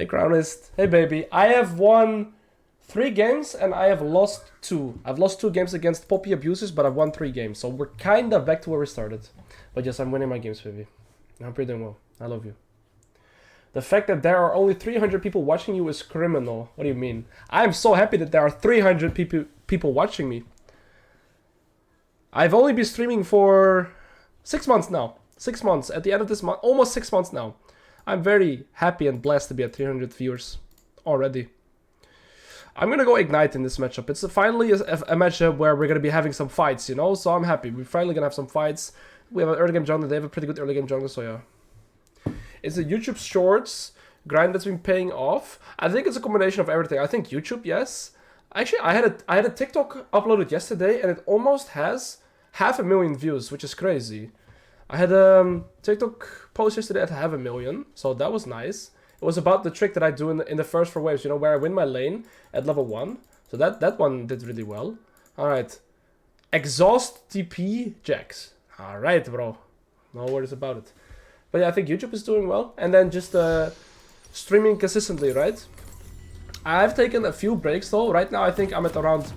Hey Crownist. Hey baby. I have won 3 games and I have lost 2. I've lost 2 games against Poppy Abusers, but I've won 3 games. So we're kind of back to where we started. But yes, I'm winning my games, baby. I hope you're doing well. I love you. The fact that there are only 300 people watching you is criminal. What do you mean? I'm so happy that there are 300 people watching me. I've only been streaming for 6 months now. 6 months. At the end of this month, almost 6 months now. I'm very happy and blessed to be at 300 viewers already. I'm gonna go Ignite in this matchup. It's finally a matchup where we're gonna be having some fights, you know? So I'm happy. We're finally gonna have some fights. We have an early game jungle. They have a pretty good early game jungle, so yeah. It's a YouTube Shorts grind that's been paying off. I think it's a combination of everything. I think YouTube, yes. Actually, I had a TikTok uploaded yesterday, and it almost has 500,000 views, which is crazy. I had a TikTok post yesterday at 500,000, so that was nice. It was about the trick that I do in the first 4 waves, you know, where I win my lane at level 1. So that one did really well. Alright. Exhaust TP Jax. Alright, bro. No worries about it. But yeah, I think YouTube is doing well. And then just streaming consistently, right? I've taken a few breaks though. Right now I think I'm at around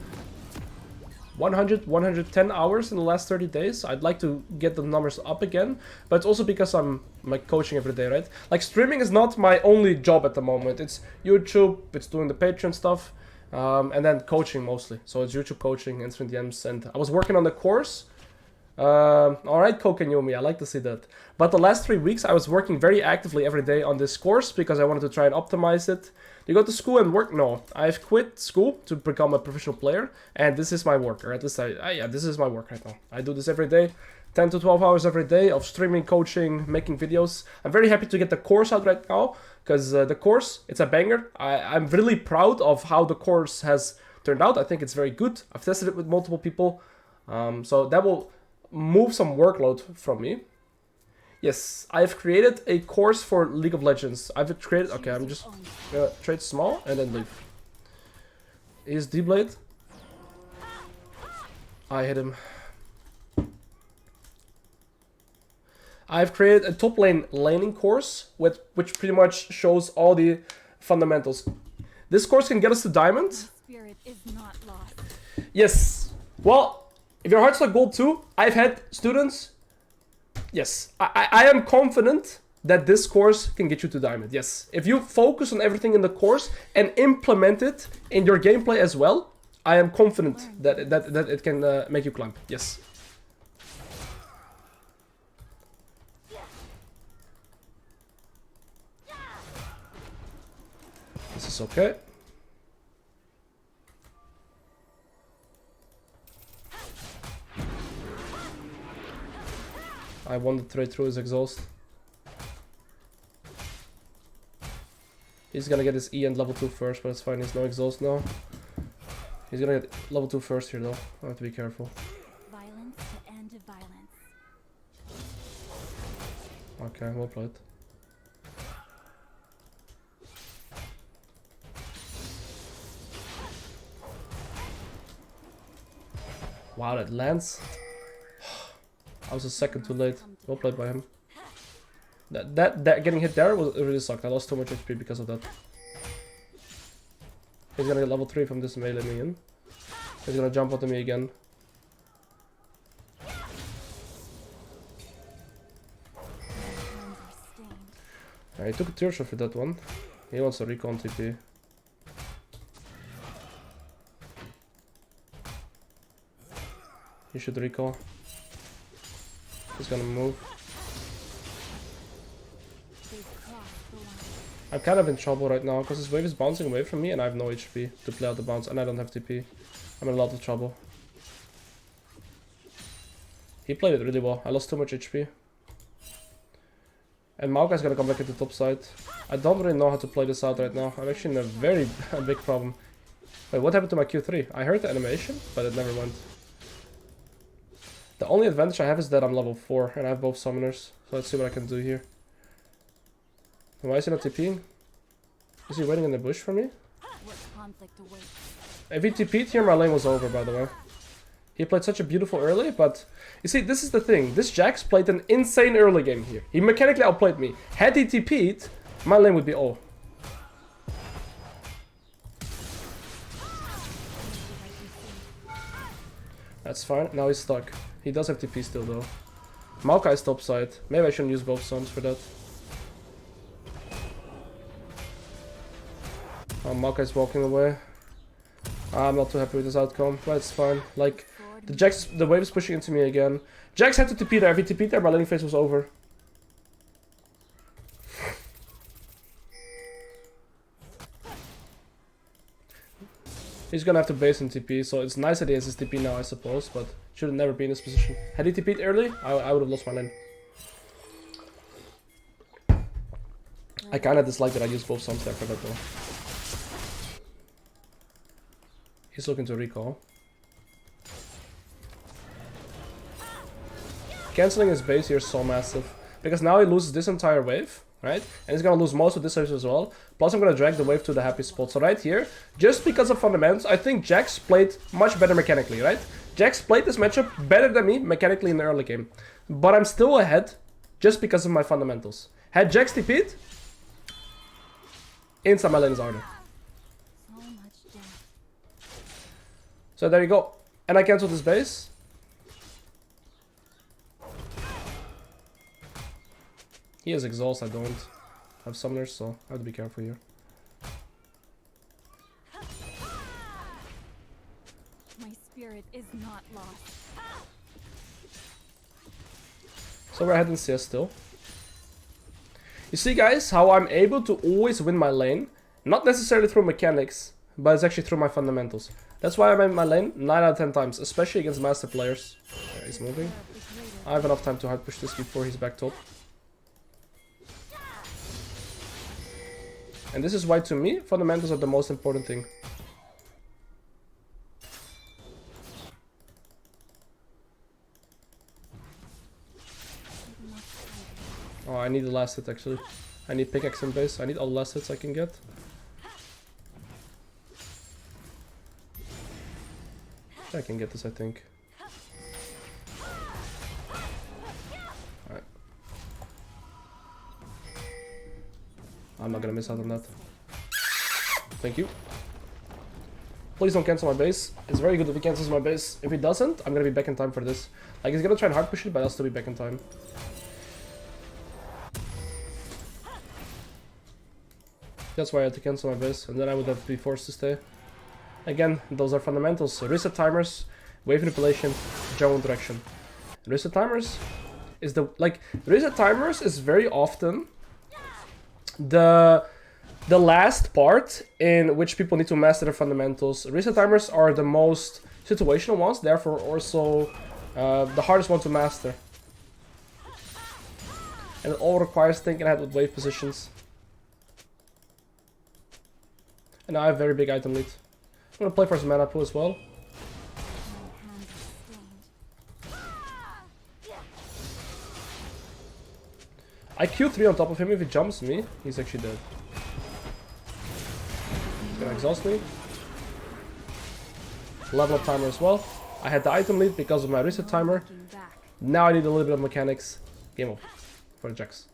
100, 110 hours in the last 30 days. I'd like to get the numbers up again. But it's also because I'm like coaching every day, right? Like streaming is not my only job at the moment. It's YouTube, it's doing the Patreon stuff, and then coaching mostly. So it's YouTube coaching, answering DMs, and I was working on the course. Alright, Coke and Yumi, I like to see that. But the last 3 weeks I was working very actively every day on this course because I wanted to try and optimize it. You go to school and work? No, I've quit school to become a professional player, and this is my work, or at least yeah, this is my work right now. I do this every day, 10 to 12 hours every day of streaming, coaching, making videos. I'm very happy to get the course out right now, because the course, it's a banger. I'm really proud of how the course has turned out. I think it's very good. I've tested it with multiple people, so that will move some workload from me. Yes, I've created a course for League of Legends. I've created... Okay, I'm just gonna trade small and then leave. Is D-Blade? I hit him. I've created a top lane laning course which pretty much shows all the fundamentals. This course can get us to diamond. Spirit is not lost. Yes. Well, if your heart's like gold too, I've had students. Yes, I am confident that this course can get you to diamond. Yes, if you focus on everything in the course and implement it in your gameplay as well, I am confident that it can make you climb. Yes. This is okay. I wanted to trade through his exhaust. He's gonna get his E and level 2 first, but it's fine, he's no exhaust now. He's gonna get level 2 first here though. I have to be careful. Violence to end violence. Okay, well played. Wow, that lands. I was a second too late. Well played by him. That getting hit there really sucked. I lost too much HP because of that. He's gonna get level 3 from this melee minion. He's gonna jump onto me again. Yeah, he took a tier shot for that one. He wants a recon TP. He should recall. He's gonna move. I'm kind of in trouble right now because his wave is bouncing away from me and I have no HP to play out the bounce and I don't have TP. I'm in a lot of trouble. He played it really well. I lost too much HP. And Maokai's gonna come back into top side. I don't really know how to play this out right now. I'm actually in a very big problem. Wait, what happened to my Q3? I heard the animation, but it never went. The only advantage I have is that I'm level 4 and I have both summoners. So let's see what I can do here. Why is he not TPing? Is he waiting in the bush for me? If he TP'd here, my lane was over, by the way. He played such a beautiful early, but... You see, this is the thing. This Jax played an insane early game here. He mechanically outplayed me. Had he TP'd, my lane would be... Oh. That's fine. Now he's stuck. He does have TP still though. Maokai's top side. Maybe I shouldn't use both sums for that. Oh, Maokai's walking away. I'm not too happy with this outcome, but it's fine. Like, the wave's pushing into me again. Jax had to TP there. If he TP'd there, my laning phase was over. He's gonna have to base in TP, so it's nice that he has his TP now, I suppose, but should have never been in this position. Had he TP'd early, I would have lost my lane. I kinda dislike that I used both sums there for that though. He's looking to recall. Cancelling his base here is so massive, because now he loses this entire wave, right? And he's gonna lose most of this wave as well. Plus I'm gonna drag the wave to the happy spot. So right here, just because of fundamentals, I think Jax played much better mechanically, right? Jax played this matchup better than me mechanically in the early game. But I'm still ahead just because of my fundamentals. Had Jax TP'd, inside my lane is harder. So there you go. And I cancelled this base. He has exhaust, I don't have summoners, so I have to be careful here. My spirit is not lost. So we're ahead in CS still. You see guys, how I'm able to always win my lane. Not necessarily through mechanics, but it's actually through my fundamentals. That's why I'm in my lane 9 out of 10 times, especially against master players. There, he's moving. I have enough time to hard push this before he's back top. And this is why, to me, fundamentals are the most important thing. Oh, I need the last hit, actually. I need pickaxe and base. I need all the last hits I can get. I can get this, I think. Alright. I'm not gonna miss out on that. Thank you. Please don't cancel my base. It's very good if he cancels my base. If he doesn't, I'm gonna be back in time for this. Like, he's gonna try and hard push it, but I'll still be back in time. That's why I had to cancel my base, and then I would have to be forced to stay. Again, those are fundamentals. So reset timers, wave manipulation, general direction. Reset timers is reset timers is very often the last part in which people need to master their fundamentals. Reset timers are the most situational ones, therefore also the hardest one to master. And it all requires thinking ahead with wave positions. And now I have very big item lead. I'm gonna play for some mana pool as well. I Q3 on top of him. If he jumps me, he's actually dead. He's gonna exhaust me. Level up timer as well. I had the item lead because of my reset timer. Now I need a little bit of mechanics. Game over for the Jax.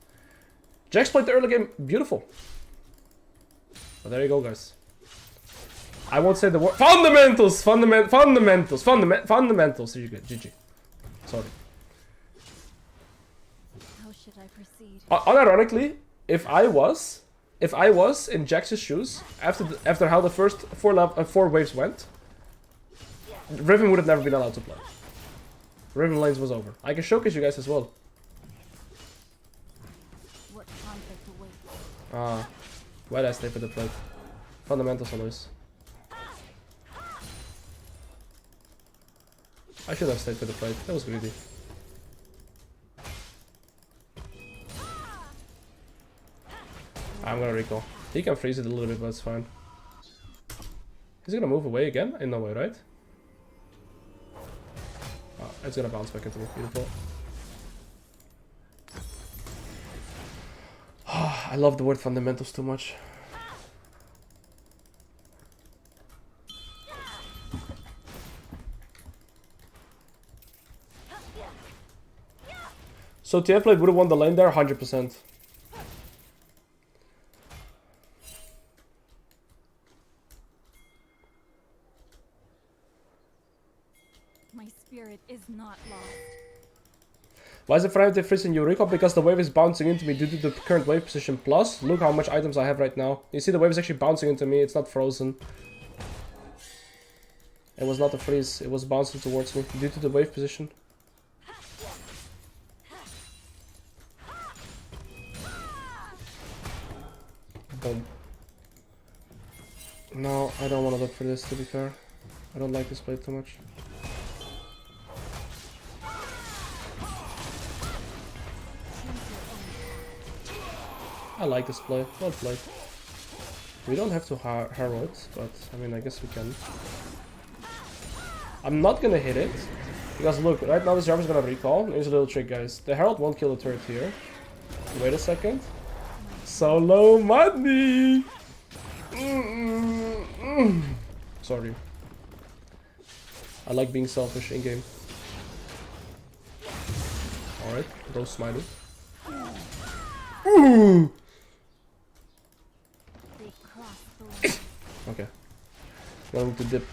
Jax played the early game beautiful. But there you go, guys. I won't say the word. Fundamentals! Fundamentals! There you go. GG. Sorry. How should I proceed? Unironically, if I was in Jax's shoes after how the first four waves went, Riven would have never been allowed to play. Riven lanes was over. I can showcase you guys as well. What conflict awaits? Why did I stay for the plate? Fundamentals always. I should have stayed for the plate. That was greedy. I'm gonna recall. He can freeze it a little bit, but it's fine. He's gonna move away again? In no way, right? Oh, it's gonna bounce back into me. Beautiful. I love the word fundamentals too much. So TF Blade would have won the lane there 100%. My spirit is not lost. Why is the frame freezing you, Rico? Because the wave is bouncing into me due to the current wave position. Plus, look how much items I have right now. You see the wave is actually bouncing into me. It's not frozen. It was not a freeze. It was bouncing towards me due to the wave position. Boom. No, I don't want to look for this, to be fair. I don't like this play too much. I like this play. Well played. We don't have to harrow it, but I mean, I guess we can. I'm not gonna hit it, because look, right now this Jarvan's gonna recall. Here's a little trick, guys. The Herald won't kill the turret here. Wait a second. Solo money! Sorry. I like being selfish in-game. Alright, go smiley. Ooh! Okay. Going to dip.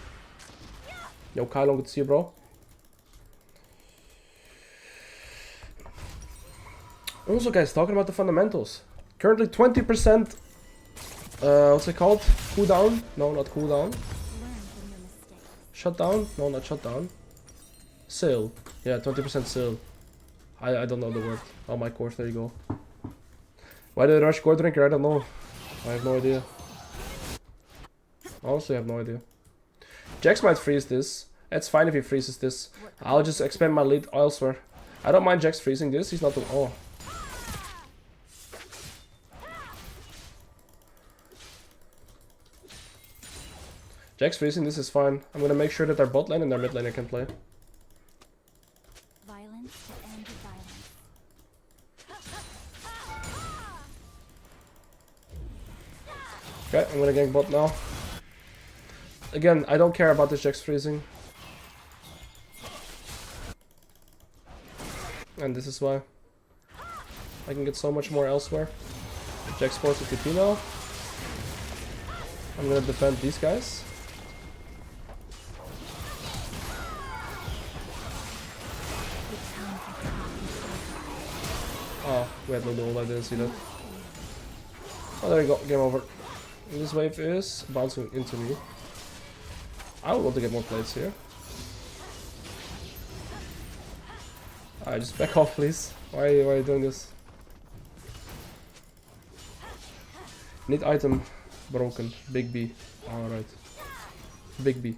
Yo, Kylo, good to see you, bro. Also, guys, talking about the fundamentals. Currently 20%, what's it called? Cooldown? No, not cooldown. Shutdown? No, not shutdown. Sale. Yeah, 20% sale. I don't know the word. Oh, my course, there you go. Why did I rush core drinker? I don't know. I have no idea. Honestly, I have no idea. Jax might freeze this. It's fine if he freezes this. I'll just expand my lead elsewhere. I don't mind Jax freezing this. He's not the... Oh. Jax freezing this is fine. I'm gonna make sure that their bot lane and their mid laner can play. Violence to end violence. Okay, I'm gonna gank bot now. Again, I don't care about this Jax freezing. And this is why. I can get so much more elsewhere. Jax forces TP now. I'm gonna defend these guys. Oh, we had no duel, I didn't see that. Oh, there you go, game over. And this wave is bouncing into me. I would want to get more plates here. Alright, just back off, please. Why are you doing this? Need item broken. Big B. Alright. Big B.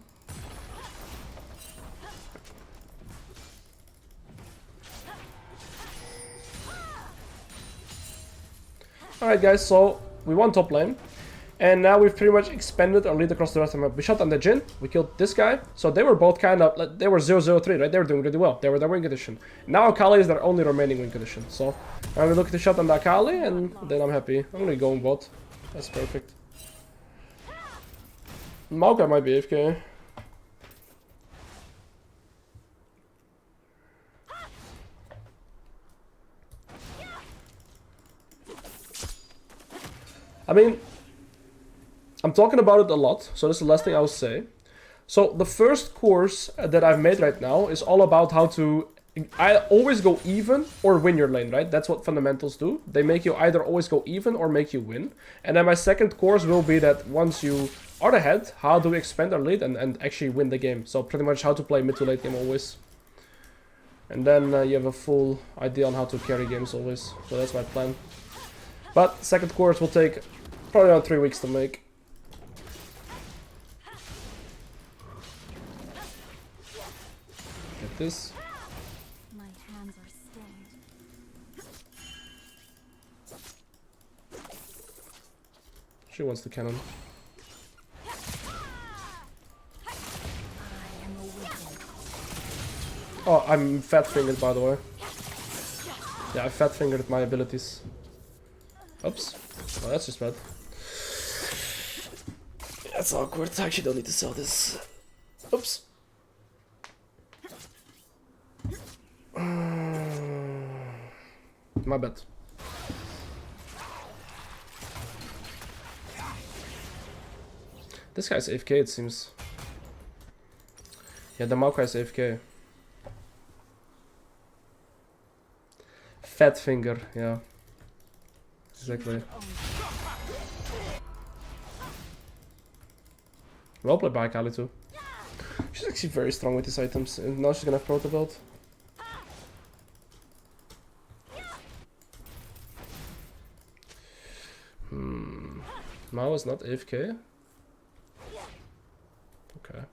Alright guys, so we won top lane. And now we've pretty much expanded our lead across the rest of the map. We shot on the Jhin, we killed this guy. So they were both kind of, like, they were 0-0-3, right? They were doing really well. They were their win condition. Now Akali is their only remaining win condition. So I'm gonna look at the shot on the Akali and then I'm happy. I'm gonna go on bot. That's perfect. Maokai might be AFK. I mean, I'm talking about it a lot, so this is the last thing I will say. So the first course that I've made right now is all about how to... I always go even or win your lane, right? That's what fundamentals do. They make you either always go even or make you win. And then my second course will be that once you are ahead, how do we expand our lead and actually win the game? So pretty much how to play mid to late game always. And then you have a full idea on how to carry games always. So that's my plan. But second course will take probably around 3 weeks to make. Get this. My hands are stained. She wants the cannon. Oh, I'm fat-fingered, by the way. Yeah, I fat-fingered my abilities. Oops. Oh, that's just bad. That's awkward. I actually don't need to sell this. Oops. My bad. This guy's AFK, it seems. Yeah, the Maokai is AFK. fat finger, yeah. Exactly. Well played by Kali too. She's actually very strong with these items, and now she's gonna have Proto Belt. Mao is not AFK. Okay.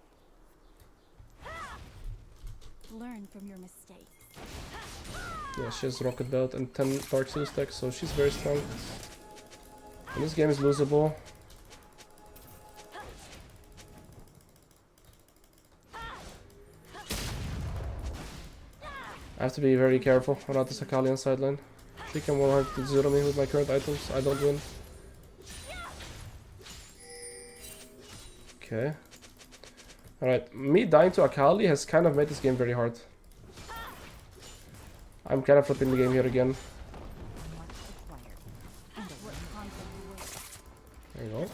Learn from your mistakes. Yeah, she has Rocket Belt and 10 Dark Seal stacks, so she's very strong. And this game is losable. I have to be very careful around this Akali on sideline. She can 100-0 me with my current items. I don't win. Okay. Alright, me dying to Akali has kind of made this game very hard. I'm kind of flipping the game here again. There you go.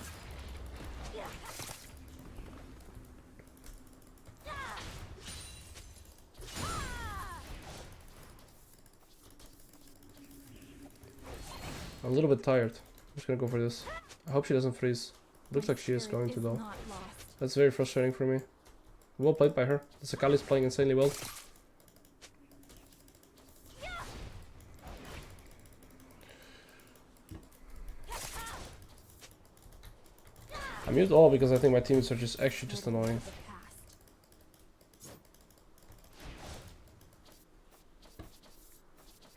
I'm a little bit tired. I'm just gonna go for this. I hope she doesn't freeze. Looks like she is going to though. That's very frustrating for me. Well played by her. The Sakali is playing insanely well. I mute all because I think my teammates are just actually just annoying.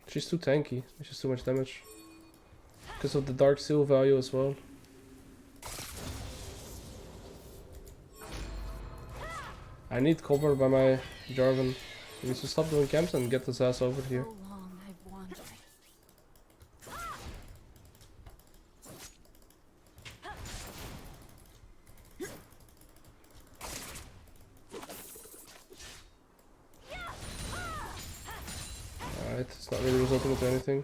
She's too tanky. She's too much damage. Because of the Dark Seal value as well. I need cover by my Jarvan. He needs to stop doing camps and get his ass over here. Alright, it's not really resulting into anything.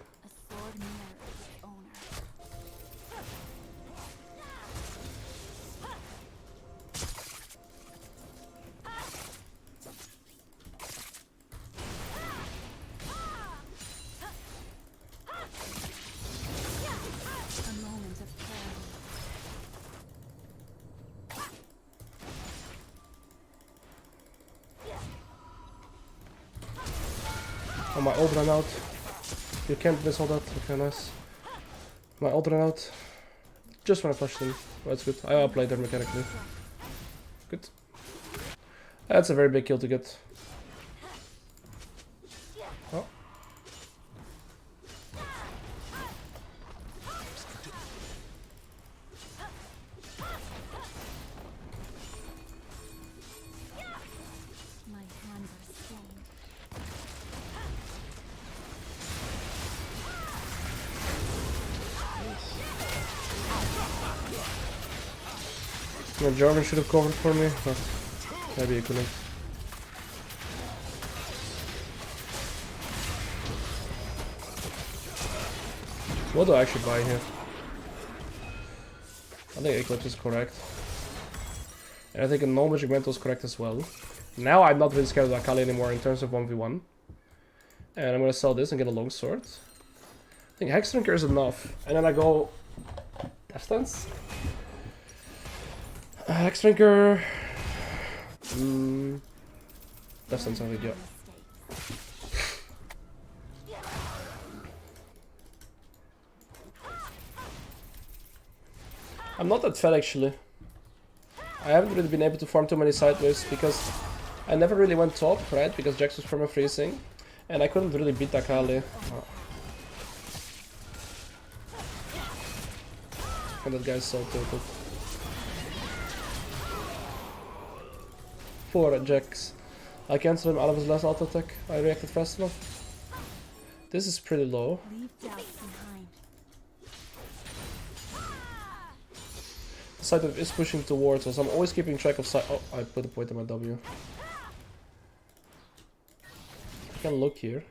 Oh, my ult ran out. You can't miss all that. Okay, nice. My ult ran out. Just when I flashed him. That's good. I outplayed there mechanically. Good. That's a very big kill to get. Oh. My Jarvan should have covered for me, but maybe he couldn't. What do I actually buy here? I think Eclipse is correct. And I think a No Magic Mantle is correct as well. Now I'm not really scared of Akali anymore in terms of 1v1. And I'm gonna sell this and get a long sword. I think Hexdrinker is enough. And then I go Death Stance. Hexdrinker. Death Stance, I think, yeah. I'm not that fat actually. I haven't really been able to farm too many sideways because I never really went top, right? Because Jax was perma freezing and I couldn't really beat Akali. Oh. And that guy's so tilted. Poor Jax. I cancelled him out of his last auto attack. I reacted fast enough. This is pretty low. The side wave is pushing towards us. I'm always keeping track of side. Oh, I put a point in my W. I can look here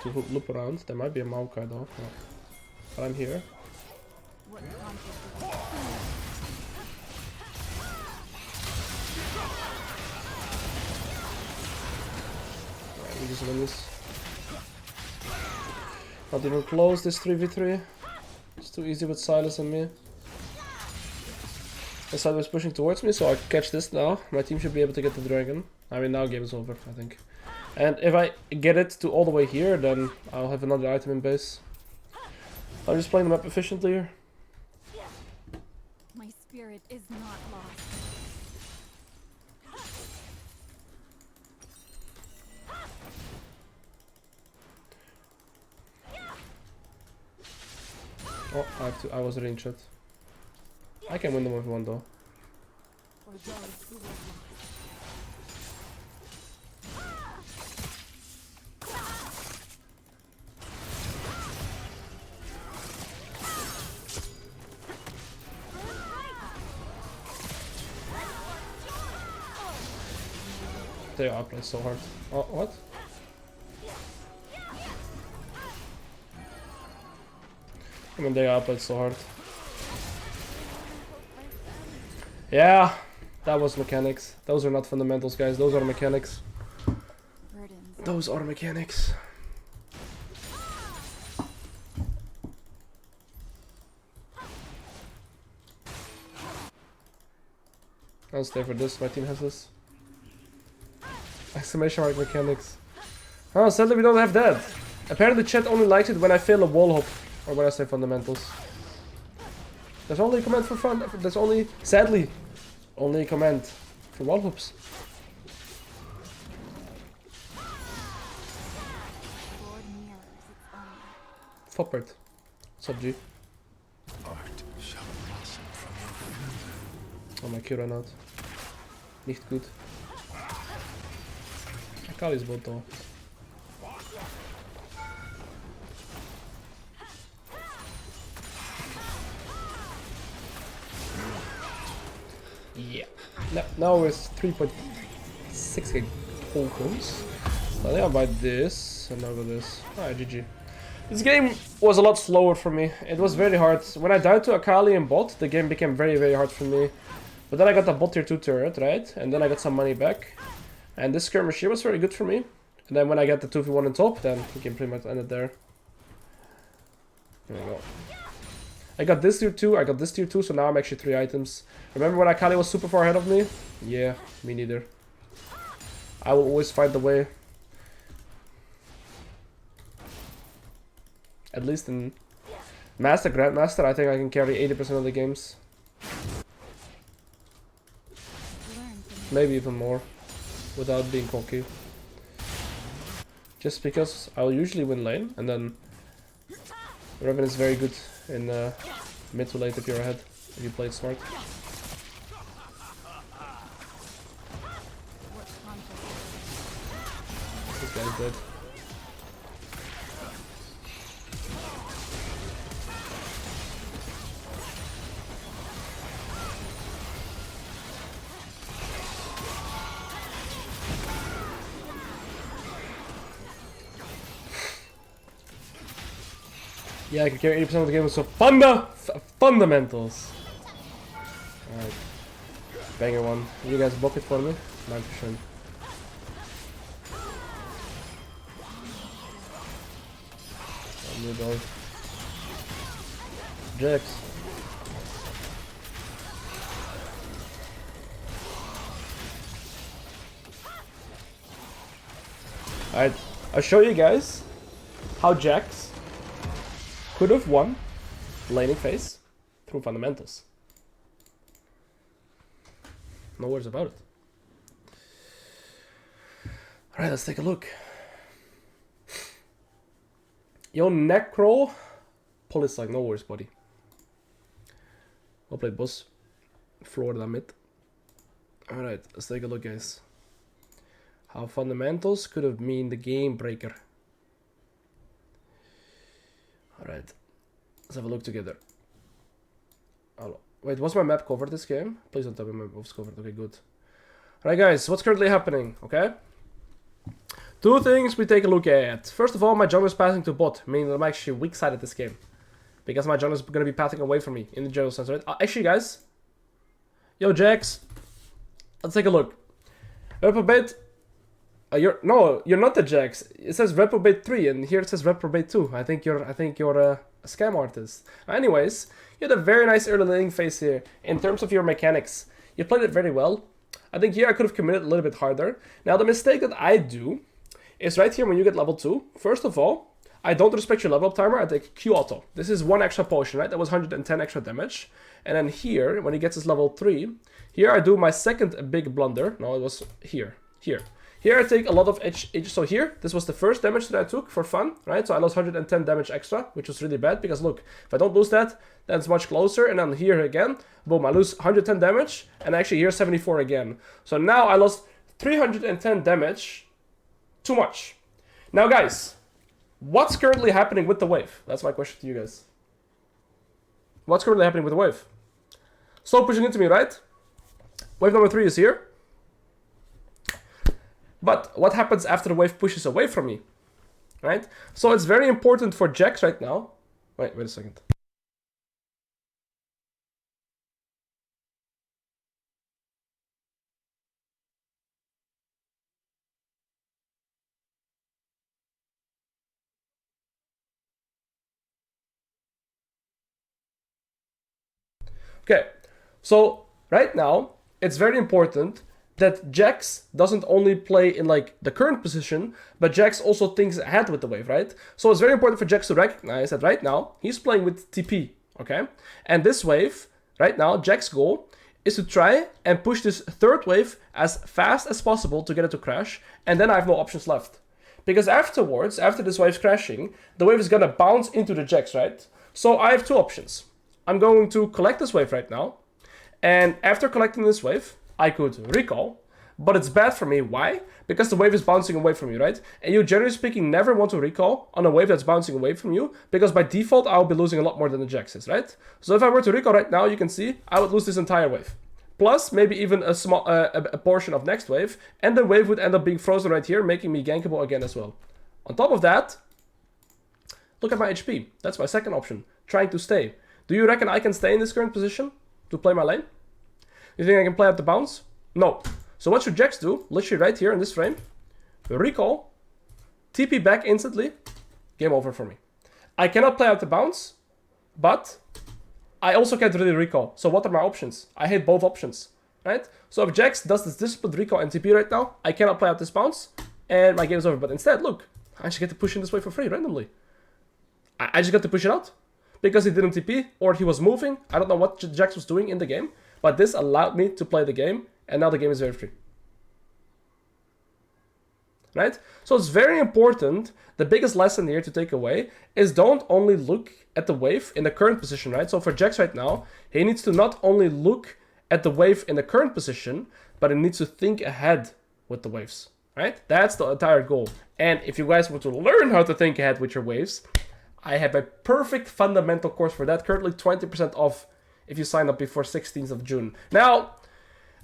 to loop around. There might be a Maokai though. Oh. But I'm here. Alright, we just win this. Not even close, this 3v3. It's too easy with Silas and me. The side was pushing towards me, so I catch this now. My team should be able to get the dragon. I mean, now game is over, I think. And if I get it to all the way here, then I'll have another item in base. I'm just playing the map efficiently here. My spirit is not lost. Oh, I was range shot. I can win them with one though. For those who were lost. They are playing so hard. Oh, what? I mean, they are playing so hard. Yeah, that was mechanics. Those are not fundamentals, guys. Those are mechanics. Burdens. Those are mechanics. I'll stay for this. My team has this. Exclamation mark mechanics. Oh, sadly we don't have that. Apparently chat only likes it when I fail a wall hop. Or when I say fundamentals. There's only a command for fun. There's only, sadly, only a command for wall hops. Lord mirrors its own. Foppert. What's up, G? Art shall blossom from your field. Oh, my Q ran out. Nicht gut. Akali's bot though. Yeah. Now it's 3.6k tokens. I think I'll buy this and I'll go this. Alright, GG. This game was a lot slower for me. It was very hard. When I died to Akali and bot, the game became very, very hard for me. But then I got the bot tier 2 turret, right? And then I got some money back. And this skirmish here was very good for me. And then when I got the 2v1 on top, then the game pretty much ended there. There we go. I got this tier 2, I got this tier 2, so now I'm actually 3 items. Remember when Akali was super far ahead of me? Yeah, me neither. I will always find the way. At least in Master, Grandmaster, I think I can carry 80% of the games. Maybe even more, without being cocky. Just because I'll usually win lane, and then Riven is very good in mid to late if you're ahead, if you play it smart. This guy's dead. Yeah, I can carry 80% of the game, so fundamentals. Alright. Banger one. You guys block it for me? 9%. New dog. Jax. Alright, I'll show you guys how Jax could have won laning phase through fundamentals. No words about it. Alright, let's take a look. Yo, Necro. Police like, no worries, buddy. Well played, boss. Florida mid. Alright, let's take a look, guys. How fundamentals could have been the game breaker. Alright, let's have a look together. Hello. Wait, was my map covered this game? Please don't tell me my map was covered. Okay, good. Alright, guys, what's currently happening? Okay? Two things we take a look at. First of all, my jungle is passing to bot, meaning that I'm actually weak side at this game. Because my jungle is going to be pathing away from me in the jungle sense, right? Actually, guys. Yo, Jax. Let's take a look. Up a bit. you're not the Jax. It says reprobate 3, and here it says reprobate 2. I think you're a scam artist. Anyways, you had a very nice early laning phase here in terms of your mechanics. You played it very well. I think here I could have committed a little bit harder. Now the mistake that I do is right here when you get level 2. First of all, I don't respect your level up timer. I take Q auto. This is 1 extra potion, right? That was 110 extra damage. And then here, when he gets his level 3, here I do my second big blunder. No, it was here. Here I take a lot of so here, this was the first damage that I took for fun, right? So I lost 110 damage extra, which was really bad, because look, if I don't lose that, then it's much closer, and then here again, boom, I lose 110 damage, and actually here 74 again. So now I lost 310 damage, too much. Now guys, what's currently happening with the wave? That's my question to you guys. What's currently happening with the wave? Slow pushing into me, right? Wave number 3 is here. But what happens after the wave pushes away from me, right? So it's very important for Jax right now. Wait a second. Okay, so right now, it's very important that Jax doesn't only play in like the current position, but Jax also thinks ahead with the wave, right? So it's very important for Jax to recognize that right now he's playing with TP, okay? And this wave, right now, Jax's goal is to try and push this third wave as fast as possible to get it to crash, and then I have no options left. Because afterwards, after this wave's crashing, the wave is gonna bounce into the Jax, right? So I have two options. I'm going to collect this wave right now, and after collecting this wave, I could recall, but it's bad for me. Why? Because the wave is bouncing away from you, right? And you, generally speaking, never want to recall on a wave that's bouncing away from you, because by default, I'll be losing a lot more than the Jax is, right? So if I were to recall right now, you can see I would lose this entire wave. Plus, maybe even a small a portion of next wave, and the wave would end up being frozen right here, making me gankable again as well. On top of that, look at my HP. That's my second option, trying to stay. Do you reckon I can stay in this current position to play my lane? You think I can play out the bounce? No. So what should Jax do? Literally right here in this frame. Recall. TP back instantly. Game over for me. I cannot play out the bounce, but I also can't really recall. So what are my options? I hate both options, right? So if Jax does this disciplined recall and TP right now, I cannot play out this bounce, and my game is over. But instead, look, I just get to push in this way for free randomly. I just got to push it out because he didn't TP or he was moving. I don't know what Jax was doing in the game. But this allowed me to play the game, and now the game is very free. Right? So it's very important. The biggest lesson here to take away is don't only look at the wave in the current position, right? So for Jax right now, he needs to not only look at the wave in the current position, but he needs to think ahead with the waves, right? That's the entire goal. And if you guys want to learn how to think ahead with your waves, I have a perfect fundamental course for that. Currently 20% off if you sign up before 16th of June. Now,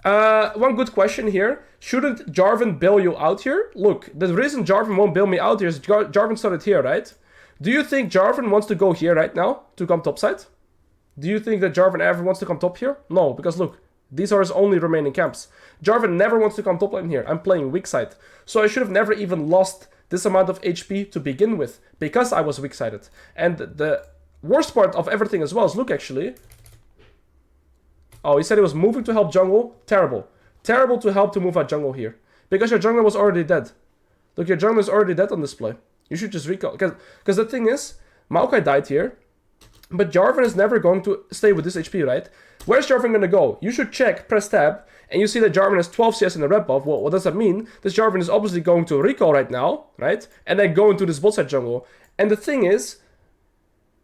one good question here. Shouldn't Jarvan bail you out here? Look, the reason Jarvan won't bail me out here is Jarvan started here, right? Do you think Jarvan wants to go here right now to come topside? Do you think that Jarvan ever wants to come top here? No, because look, these are his only remaining camps. Jarvan never wants to come top lane here. I'm playing weak side. So I should have never even lost this amount of HP to begin with, because I was weak sided. And the worst part of everything as well is, look actually, oh, he said he was moving to help jungle. Terrible. Terrible to help to move out jungle here. Because your jungler was already dead. Look, your jungler is already dead on display. You should just recall. Because the thing is, Maokai died here. But Jarvan is never going to stay with this HP, right? Where's Jarvan going to go? You should check, press tab, and you see that Jarvan has 12 CS in the red buff. Well, what does that mean? This Jarvan is obviously going to recall right now, right? And then go into this bot side jungle. And the thing is,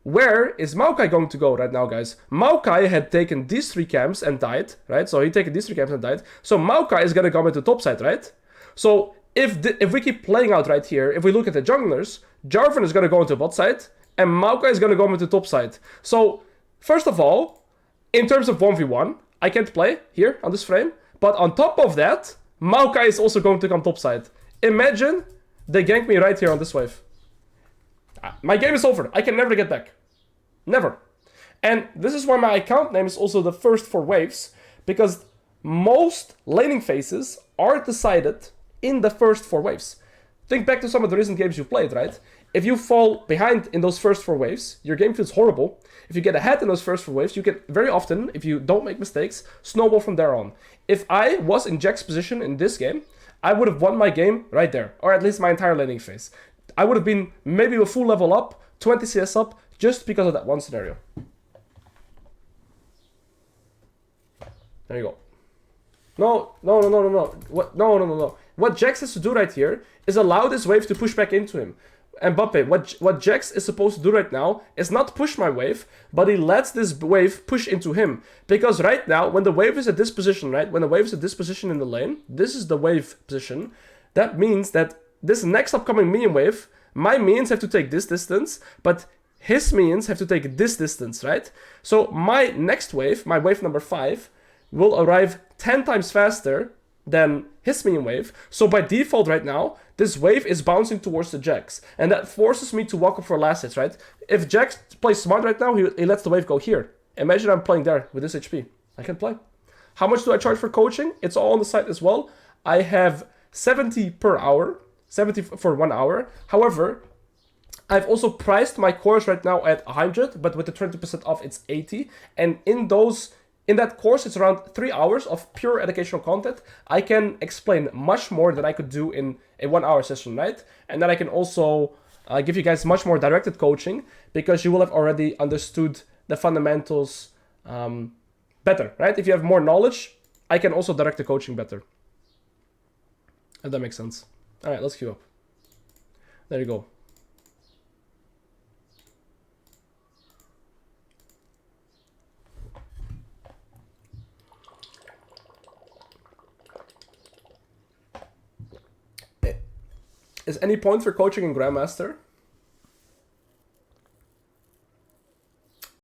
where is Maokai going to go right now, guys? Maokai had taken these 3 camps and died, right? So he taken these 3 camps and died. So Maokai is gonna come into top side, right? So if we keep playing out right here, if we look at the junglers, Jarvan is gonna go into bot side, and Maokai is gonna go into top side. So first of all, in terms of 1v1, I can't play here on this frame. But on top of that, Maokai is also going to come top side. Imagine they gank me right here on this wave. My game is over. I can never get back. Never. And this is why my account name is also the first for waves, because most laning phases are decided in the first 4 waves. Think back to some of the recent games you've played, right? If you fall behind in those first 4 waves, your game feels horrible. If you get ahead in those first 4 waves, you can very often, if you don't make mistakes, snowball from there on. If I was in Jack's position in this game, I would have won my game right there, or at least my entire laning phase. I would have been maybe a full level up, 20 CS up, just because of that one scenario. There you go. No. No. What Jax has to do right here is allow this wave to push back into him. Mbappe, what Jax is supposed to do right now is not push my wave, but he lets this wave push into him. Because right now, when the wave is at this position, right? When the wave is at this position in the lane, this is the wave position. That means that this next upcoming minion wave, my minions have to take this distance, but his minions have to take this distance, right? So my next wave, my wave number 5, will arrive 10 times faster than his minion wave. So by default right now, this wave is bouncing towards the Jax. And that forces me to walk up for last hits, right? If Jax plays smart right now, he lets the wave go here. Imagine I'm playing there with this HP. I can play. How much do I charge for coaching? It's all on the site as well. I have 70 per hour, 70 for 1 hour. However, I've also priced my course right now at 100, but with the 20% off, it's 80. And in that course, it's around 3 hours of pure educational content. I can explain much more than I could do in a 1 hour session, right? And then I can also give you guys much more directed coaching because you will have already understood the fundamentals better, right? If you have more knowledge, I can also direct the coaching better. If that makes sense. All right, let's queue up. There you go. Is any point for coaching in Grandmaster?